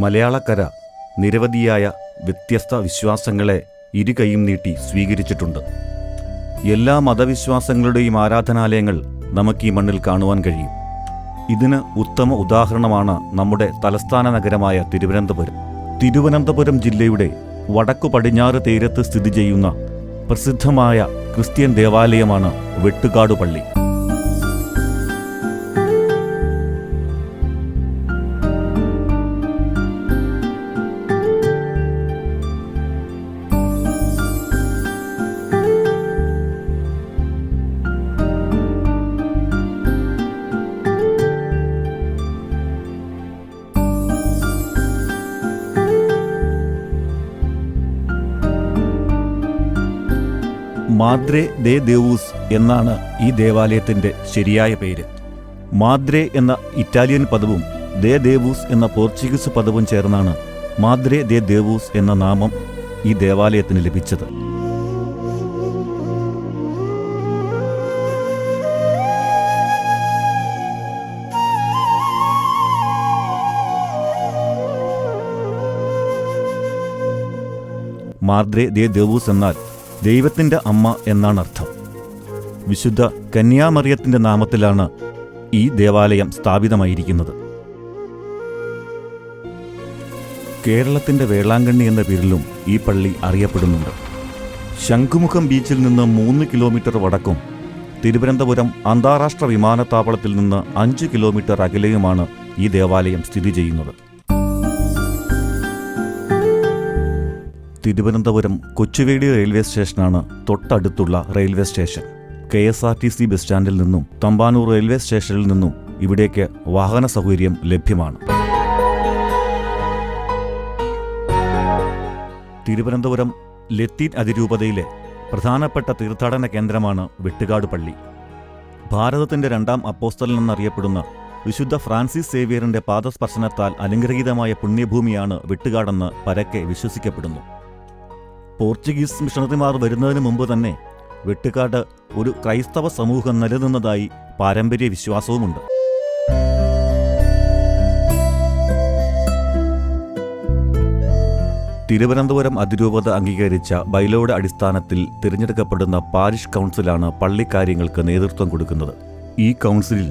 മലയാളക്കര നിരവധിയായ വ്യത്യസ്ത വിശ്വാസങ്ങളെ ഇരുകൈയും നീട്ടി സ്വീകരിച്ചിട്ടുണ്ട്. എല്ലാ മതവിശ്വാസങ്ങളുടെയും ആരാധനാലയങ്ങൾ നമുക്ക് ഈ മണ്ണിൽ കാണുവാൻ കഴിയും. ഇതിന് ഉത്തമ ഉദാഹരണമാണ് നമ്മുടെ തലസ്ഥാന നഗരമായ തിരുവനന്തപുരം. തിരുവനന്തപുരം ജില്ലയുടെ വടക്കു പടിഞ്ഞാറ് തീരത്ത് സ്ഥിതി ചെയ്യുന്ന പ്രസിദ്ധമായ ക്രിസ്ത്യൻ ദേവാലയമാണ് വെട്ടുകാട് പള്ളി. മാദ്രെ ദേ ദേവൂസ് എന്നാണ് ഈ ദേവാലയത്തിൻ്റെ ശരിയായ പേര്. മാദ്രെ എന്ന ഇറ്റാലിയൻ പദവും ദേ ദേവൂസ് എന്ന പോർച്ചുഗീസ് പദവും ചേർന്നാണ് മാദ്രെ ദേ ദേവൂസ് എന്ന നാമം ഈ ദേവാലയത്തിന് ലഭിച്ചത്. മാദ്രെ ദേ ദേവൂസ് എന്നാൽ ദൈവത്തിൻ്റെ അമ്മ എന്നാണ് അർത്ഥം. വിശുദ്ധ കന്യാമറിയത്തിൻ്റെ നാമത്തിലാണ് ഈ ദേവാലയം സ്ഥാപിതമായിരിക്കുന്നത്. കേരളത്തിൻ്റെ വേളാങ്കണ്ണി എന്ന പേരിലും ഈ പള്ളി അറിയപ്പെടുന്നുണ്ട്. ശംഖുമുഖം ബീച്ചിൽ നിന്ന് 3 കിലോമീറ്റർ വടക്കും തിരുവനന്തപുരം അന്താരാഷ്ട്ര വിമാനത്താവളത്തിൽ നിന്ന് 5 കിലോമീറ്റർ അകലെയുമാണ് ഈ ദേവാലയം സ്ഥിതി ചെയ്യുന്നത്. തിരുവനന്തപുരം കൊച്ചുവേളി റെയിൽവേ സ്റ്റേഷനാണ് തൊട്ടടുത്തുള്ള റെയിൽവേ സ്റ്റേഷൻ. KSRTC ബസ് സ്റ്റാൻഡിൽ നിന്നും തമ്പാനൂർ റെയിൽവേ സ്റ്റേഷനിൽ നിന്നും ഇവിടേക്ക് വാഹന സൗകര്യം ലഭ്യമാണ്. തിരുവനന്തപുരം ലത്തീൻ അതിരൂപതയിലെ പ്രധാനപ്പെട്ട തീർത്ഥാടന കേന്ദ്രമാണ് വെട്ടുകാട് പള്ളി. ഭാരതത്തിൻ്റെ 2ാം അപ്പോസ്തലൻ എന്നറിയപ്പെടുന്ന വിശുദ്ധ ഫ്രാൻസിസ് സേവ്യറിൻ്റെ പാദസ്പർശനത്താൽ അനുഗ്രഹീതമായ പുണ്യഭൂമിയാണ് വെട്ടുകാടെന്ന് പരക്കെ വിശ്വസിക്കപ്പെടുന്നു. പോർച്ചുഗീസ് മിഷണറിമാർ വരുന്നതിന് മുമ്പ് തന്നെ വെട്ടുകാട് ഒരു ക്രൈസ്തവ സമൂഹം നിലനിന്നതായി പാരമ്പര്യ വിശ്വാസവുമുണ്ട്. തിരുവനന്തപുരം അതിരൂപത അംഗീകരിച്ച ബൈലോയുടെ അടിസ്ഥാനത്തിൽ തിരഞ്ഞെടുക്കപ്പെടുന്ന പാരിഷ് കൗൺസിലാണ് പള്ളിക്കാര്യങ്ങൾക്ക് നേതൃത്വം കൊടുക്കുന്നത്. ഈ കൗൺസിലിൽ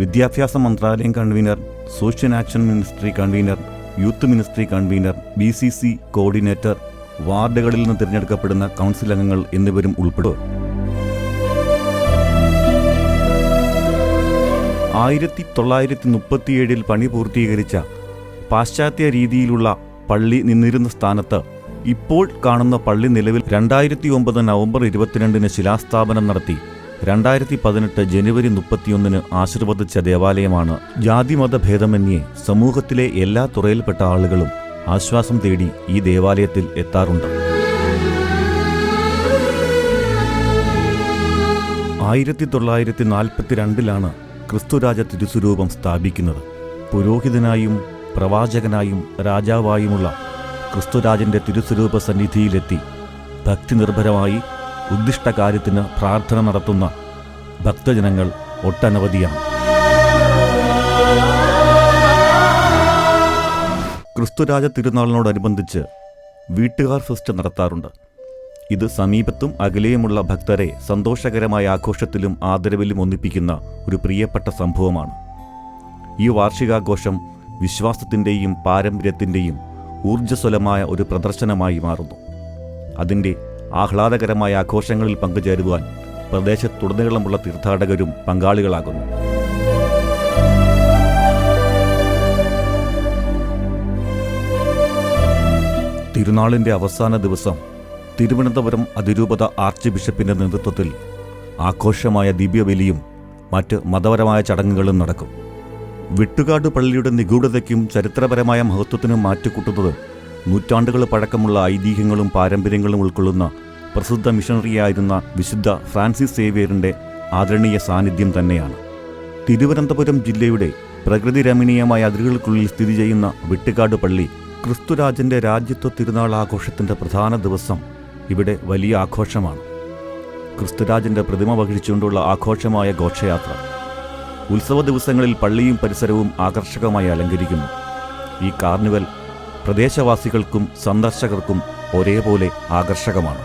വിദ്യാഭ്യാസ മന്ത്രാലയം convener, social action ministry convener, youth ministry convener, BCC coordinator, വാർഡുകളിൽ നിന്ന് തിരഞ്ഞെടുക്കപ്പെടുന്ന കൗൺസിൽ അംഗങ്ങൾ എന്നിവരും ഉൾപ്പെടും. 1937 പണി പൂർത്തീകരിച്ച പാശ്ചാത്യ രീതിയിലുള്ള പള്ളി നിന്നിരുന്ന സ്ഥാനത്ത് ഇപ്പോൾ കാണുന്ന പള്ളി നിലവിൽ 2009 നവംബർ 22 ശിലാസ്ഥാപനം നടത്തി 2018 ജനുവരി 31 ആശീർവദിച്ച ദേവാലയമാണ്. ജാതിമത ഭേദമന്യേ സമൂഹത്തിലെ എല്ലാ തുറയിൽപ്പെട്ട ആളുകളും ആശ്വാസം തേടി ഈ ദേവാലയത്തിൽ എത്താറുണ്ട്. 1942 ക്രിസ്തുരാജ തിരുസ്വരൂപം സ്ഥാപിക്കുന്നത്. പുരോഹിതനായും പ്രവാചകനായും രാജാവായുമുള്ള ക്രിസ്തുരാജന്റെ തിരുസ്വരൂപ സന്നിധിയിലെത്തി ഭക്തിനിർഭരമായി ഉദ്ദിഷ്ടകാര്യത്തിന് പ്രാർത്ഥന നടത്തുന്ന ഭക്തജനങ്ങൾ ഒട്ടനവധിയാണ്. ക്രിസ്തുരാജ തിരുനാളിനോടനുബന്ധിച്ച് വീട്ടുകാർ ഫെസ്റ്റ് നടത്താറുണ്ട്. ഇത് സമീപത്തും അകലെയുമുള്ള ഭക്തരെ സന്തോഷകരമായ ആഘോഷത്തിലും ആദരവിലും ഒന്നിപ്പിക്കുന്ന ഒരു പ്രിയപ്പെട്ട സംഭവമാണ്. ഈ വാർഷികാഘോഷം വിശ്വാസത്തിൻ്റെയും പാരമ്പര്യത്തിൻ്റെയും ഊർജ്ജസ്വലമായ ഒരു പ്രദർശനമായി മാറുന്നു. അതിൻ്റെ ആഹ്ലാദകരമായ ആഘോഷങ്ങളിൽ പങ്കുചേരുവാൻ പ്രദേശത്തുടനീളമുള്ള തീർത്ഥാടകരും പങ്കാളികളാകുന്നു. തിരുനാളിൻ്റെ അവസാന ദിവസം തിരുവനന്തപുരം അതിരൂപത ആർച്ച് ബിഷപ്പിൻ്റെ നേതൃത്വത്തിൽ ആഘോഷമായ ദിവ്യബലിയും മറ്റ് മതപരമായ ചടങ്ങുകളും നടക്കും. വെട്ടുകാട് പള്ളിയുടെ നിഗൂഢതയ്ക്കും ചരിത്രപരമായ മഹത്വത്തിനും മാറ്റുകൂട്ടുന്നത് നൂറ്റാണ്ടുകൾ പഴക്കമുള്ള ഐതിഹ്യങ്ങളും പാരമ്പര്യങ്ങളും ഉൾക്കൊള്ളുന്ന പ്രസിദ്ധ മിഷണറിയായിരുന്ന വിശുദ്ധ ഫ്രാൻസിസ് സേവ്യറിൻ്റെ ആദരണീയ സാന്നിധ്യം തന്നെയാണ്. തിരുവനന്തപുരം ജില്ലയുടെ പ്രകൃതി രമണീയമായ അതിരുകൾക്കുള്ളിൽ സ്ഥിതി ചെയ്യുന്ന വെട്ടുകാട് പള്ളി ക്രിസ്തുരാജന്റെ രാജ്യത്വ തിരുനാൾ ആഘോഷത്തിൻ്റെ പ്രധാന ദിവസം ഇവിടെ വലിയ ആഘോഷമാണ്. ക്രിസ്തുരാജന്റെ പ്രതിമ വഹിച്ചുകൊണ്ടുള്ള ആഘോഷമായ ഘോഷയാത്ര ഉത്സവ ദിവസങ്ങളിൽ പള്ളിയും പരിസരവും ആകർഷകമായി അലങ്കരിക്കുന്നു. ഈ കാർണിവൽ പ്രദേശവാസികൾക്കും സന്ദർശകർക്കും ഒരേപോലെ ആകർഷകമാണ്.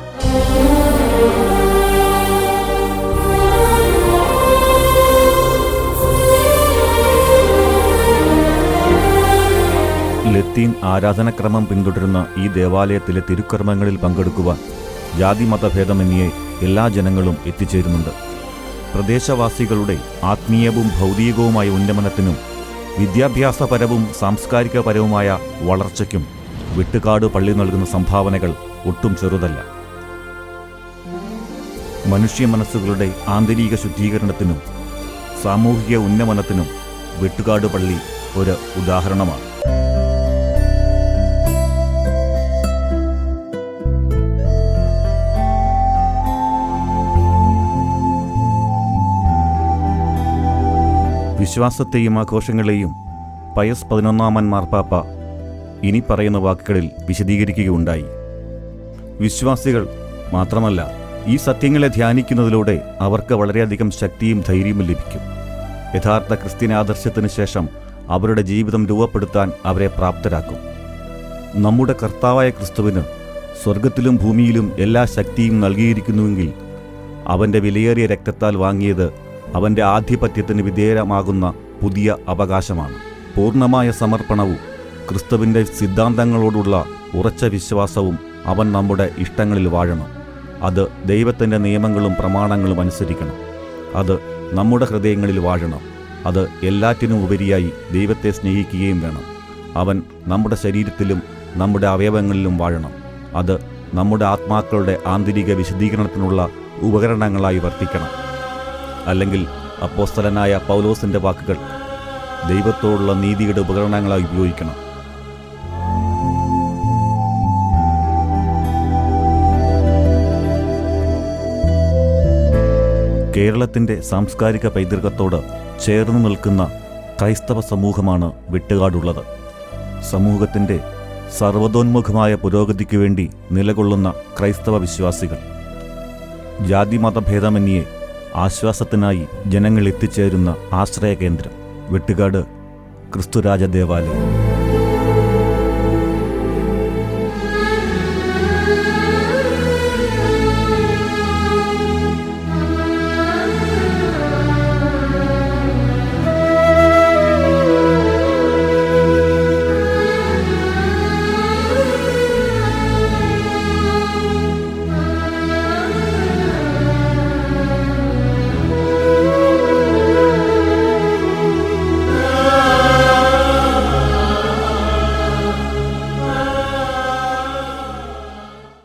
ലത്തീൻ ആരാധനക്രമം പിന്തുടരുന്ന ഈ ദേവാലയത്തിലെ തിരുക്കർമ്മങ്ങളിൽ പങ്കെടുക്കുവാൻ ജാതിമതഭേദമന്യേ എല്ലാ ജനങ്ങളും എത്തിച്ചേരുന്നുണ്ട്. പ്രദേശവാസികളുടെ ആത്മീയവും ഭൗതികവുമായ ഉന്നമനത്തിനും വിദ്യാഭ്യാസപരവും സാംസ്കാരികപരവുമായ വളർച്ചയ്ക്കും വെട്ടുകാട് പള്ളി നൽകുന്ന സംഭാവനകൾ ഒട്ടും ചെറുതല്ല. മനുഷ്യ മനസ്സുകളുടെ ആന്തരിക ശുദ്ധീകരണത്തിനും സാമൂഹിക ഉന്നമനത്തിനും വെട്ടുകാട് പള്ളി ഒരു ഉദാഹരണമാണ്. വിശ്വാസത്തെയും ആഘോഷങ്ങളെയും പയസ് 11 മാർപ്പാപ്പ ഇനി പറയുന്ന വാക്കുകളിൽ വിശദീകരിക്കുകയുണ്ടായി. വിശ്വാസികൾ മാത്രമല്ല, ഈ സത്യങ്ങളെ ധ്യാനിക്കുന്നതിലൂടെ അവർക്ക് വളരെയധികം ശക്തിയും ധൈര്യവും ലഭിക്കും. യഥാർത്ഥ ക്രിസ്ത്യൻ ആദർശത്തിന് ശേഷം അവരുടെ ജീവിതം രൂപപ്പെടുത്താൻ അവരെ പ്രാപ്തരാക്കും. നമ്മുടെ കർത്താവായ ക്രിസ്തുവിന് സ്വർഗത്തിലും ഭൂമിയിലും എല്ലാ ശക്തിയും നൽകിയിരിക്കുന്നുവെങ്കിൽ അവൻ്റെ വിലയേറിയ രക്തത്താൽ വാങ്ങിയത് അവൻ്റെ ആധിപത്യത്തിന് വിധേയമാകുന്ന പുതിയ അവകാശമാണ്. പൂർണ്ണമായ സമർപ്പണവും ക്രിസ്തുവിൻ്റെ സിദ്ധാന്തങ്ങളോടുള്ള ഉറച്ച വിശ്വാസവും അവൻ നമ്മുടെ ഇഷ്ടങ്ങളിൽ വാഴണം. അത് ദൈവത്തിൻ്റെ നിയമങ്ങളും പ്രമാണങ്ങളും അനുസരിക്കണം. അത് നമ്മുടെ ഹൃദയങ്ങളിൽ വാഴണം. അത് എല്ലാറ്റിനും ഉപരിയായി ദൈവത്തെ സ്നേഹിക്കുകയും വേണം. അവൻ നമ്മുടെ ശരീരത്തിലും നമ്മുടെ അവയവങ്ങളിലും വാഴണം. അത് നമ്മുടെ ആത്മാക്കളുടെ ആന്തരിക വിശദീകരണത്തിനുള്ള ഉപകരണങ്ങളായി വർത്തിക്കണം. അല്ലെങ്കിൽ അപ്പോസ്തലനായ പൗലോസിൻ്റെ വാക്കുകൾ, ദൈവത്തോടുള്ള നീതിയുടെ ഉപകരണങ്ങളായി ഉപയോഗിക്കണം. കേരളത്തിൻ്റെ സാംസ്കാരിക പൈതൃകത്തോട് ചേർന്ന് നിൽക്കുന്ന ക്രൈസ്തവ സമൂഹമാണ് വെട്ടുകാടുള്ളത്. സമൂഹത്തിൻ്റെ സർവ്വതോന്മുഖമായ പുരോഗതിക്ക് വേണ്ടി നിലകൊള്ളുന്ന ക്രൈസ്തവ വിശ്വാസികൾ. ജാതിമതഭേദമന്യേ ആശ്വാസത്തിനായി ജനങ്ങൾ എത്തിച്ചേരുന്ന ആശ്രയ കേന്ദ്രം വെട്ടുകാട് ക്രിസ്തുരാജ ദേവാലയം.